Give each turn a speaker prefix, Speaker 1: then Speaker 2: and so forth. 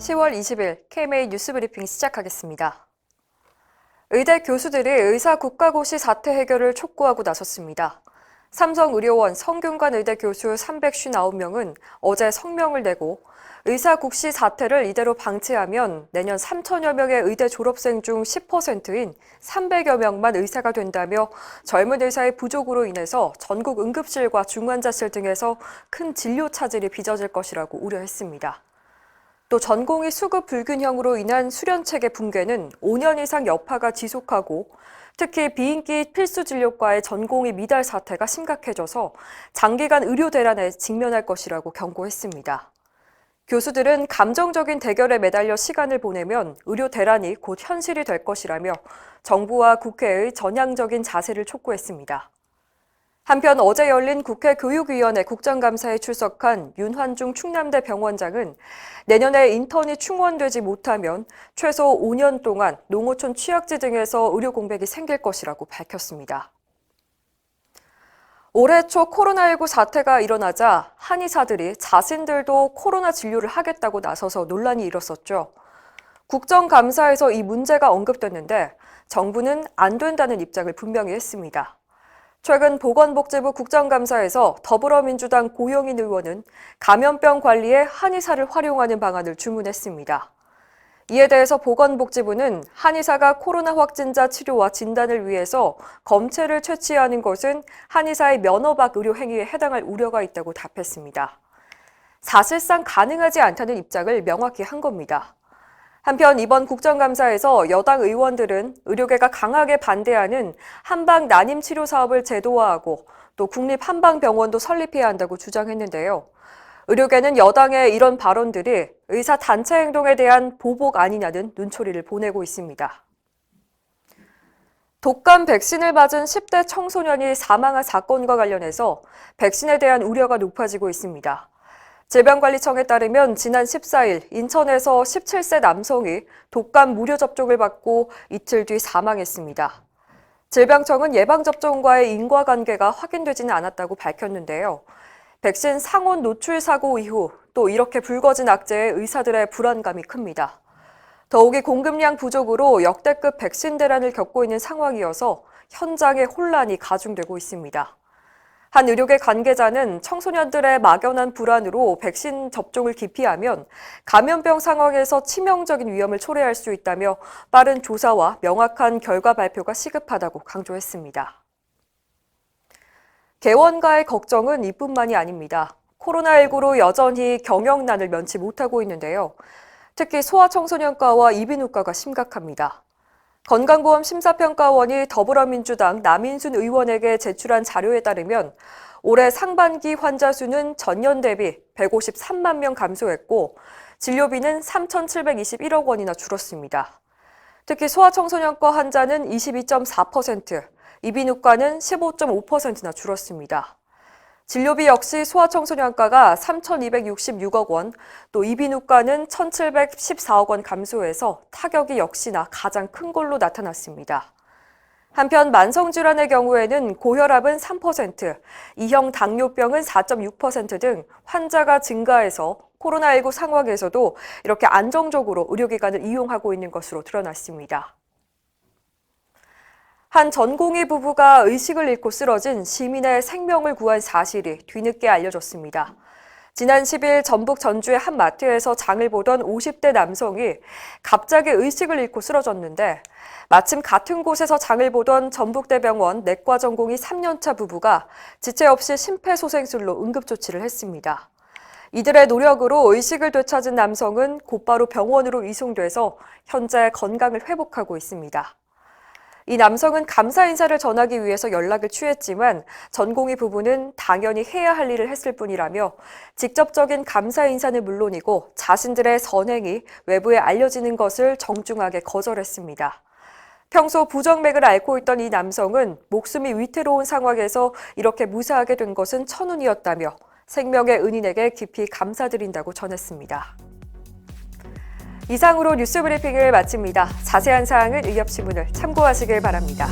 Speaker 1: 10월 20일 KMA 뉴스브리핑 시작하겠습니다. 의대 교수들이 의사 국가고시 사태 해결을 촉구하고 나섰습니다. 삼성의료원 성균관 의대 교수 359명은 어제 성명을 내고 의사 국시 사태를 이대로 방치하면 내년 3천여 명의 의대 졸업생 중 10%인 300여 명만 의사가 된다며 젊은 의사의 부족으로 인해서 전국 응급실과 중환자실 등에서 큰 진료 차질이 빚어질 것이라고 우려했습니다. 또 전공의 수급 불균형으로 인한 수련체계 붕괴는 5년 이상 여파가 지속하고 특히 비인기 필수 진료과의 전공의 미달 사태가 심각해져서 장기간 의료 대란에 직면할 것이라고 경고했습니다. 교수들은 감정적인 대결에 매달려 시간을 보내면 의료 대란이 곧 현실이 될 것이라며 정부와 국회의 전향적인 자세를 촉구했습니다. 한편 어제 열린 국회 교육위원회 국정감사에 출석한 윤환중 충남대 병원장은 내년에 인턴이 충원되지 못하면 최소 5년 동안 농어촌 취약지 등에서 의료 공백이 생길 것이라고 밝혔습니다. 올해 초 코로나19 사태가 일어나자 한의사들이 자신들도 코로나 진료를 하겠다고 나서서 논란이 일었었죠. 국정감사에서 이 문제가 언급됐는데 정부는 안 된다는 입장을 분명히 했습니다. 최근 보건복지부 국정감사에서 더불어민주당 고영인 의원은 감염병 관리에 한의사를 활용하는 방안을 주문했습니다. 이에 대해서 보건복지부는 한의사가 코로나 확진자 치료와 진단을 위해서 검체를 채취하는 것은 한의사의 면허박 의료 행위에 해당할 우려가 있다고 답했습니다. 사실상 가능하지 않다는 입장을 명확히 한 겁니다. 한편 이번 국정감사에서 여당 의원들은 의료계가 강하게 반대하는 한방 난임 치료 사업을 제도화하고 또 국립 한방병원도 설립해야 한다고 주장했는데요. 의료계는 여당의 이런 발언들이 의사 단체 행동에 대한 보복 아니냐는 눈초리를 보내고 있습니다. 독감 백신을 맞은 10대 청소년이 사망한 사건과 관련해서 백신에 대한 우려가 높아지고 있습니다. 질병관리청에 따르면 지난 14일 인천에서 17세 남성이 독감 무료 접종을 받고 이틀 뒤 사망했습니다. 질병청은 예방접종과의 인과관계가 확인되지는 않았다고 밝혔는데요. 백신 상온 노출 사고 이후 또 이렇게 불거진 악재에 의사들의 불안감이 큽니다. 더욱이 공급량 부족으로 역대급 백신 대란을 겪고 있는 상황이어서 현장의 혼란이 가중되고 있습니다. 한 의료계 관계자는 청소년들의 막연한 불안으로 백신 접종을 기피하면 감염병 상황에서 치명적인 위험을 초래할 수 있다며 빠른 조사와 명확한 결과 발표가 시급하다고 강조했습니다. 개원가의 걱정은 이뿐만이 아닙니다. 코로나19로 여전히 경영난을 면치 못하고 있는데요. 특히 소아청소년과와 이비인후과가 심각합니다. 건강보험심사평가원이 더불어민주당 남인순 의원에게 제출한 자료에 따르면 올해 상반기 환자 수는 전년 대비 153만 명 감소했고 진료비는 3,721억 원이나 줄었습니다. 특히 소아청소년과 환자는 22.4%, 이비인후과는 15.5%나 줄었습니다. 진료비 역시 소아청소년과가 3,266억 원, 또 이비인후과는 1,714억 원 감소해서 타격이 역시나 가장 큰 걸로 나타났습니다. 한편 만성질환의 경우에는 고혈압은 3%, 이형 당뇨병은 4.6% 등 환자가 증가해서 코로나19 상황에서도 이렇게 안정적으로 의료기관을 이용하고 있는 것으로 드러났습니다. 한 전공의 부부가 의식을 잃고 쓰러진 시민의 생명을 구한 사실이 뒤늦게 알려졌습니다. 지난 10일 전북 전주의 한 마트에서 장을 보던 50대 남성이 갑자기 의식을 잃고 쓰러졌는데 마침 같은 곳에서 장을 보던 전북대병원 내과 전공의 3년차 부부가 지체 없이 심폐소생술로 응급조치를 했습니다. 이들의 노력으로 의식을 되찾은 남성은 곧바로 병원으로 이송돼서 현재 건강을 회복하고 있습니다. 이 남성은 감사 인사를 전하기 위해서 연락을 취했지만 전공의 부부는 당연히 해야 할 일을 했을 뿐이라며 직접적인 감사 인사는 물론이고 자신들의 선행이 외부에 알려지는 것을 정중하게 거절했습니다. 평소 부정맥을 앓고 있던 이 남성은 목숨이 위태로운 상황에서 이렇게 무사하게 된 것은 천운이었다며 생명의 은인에게 깊이 감사드린다고 전했습니다. 이상으로 뉴스브리핑을 마칩니다. 자세한 사항은 의협신문을 참고하시길 바랍니다.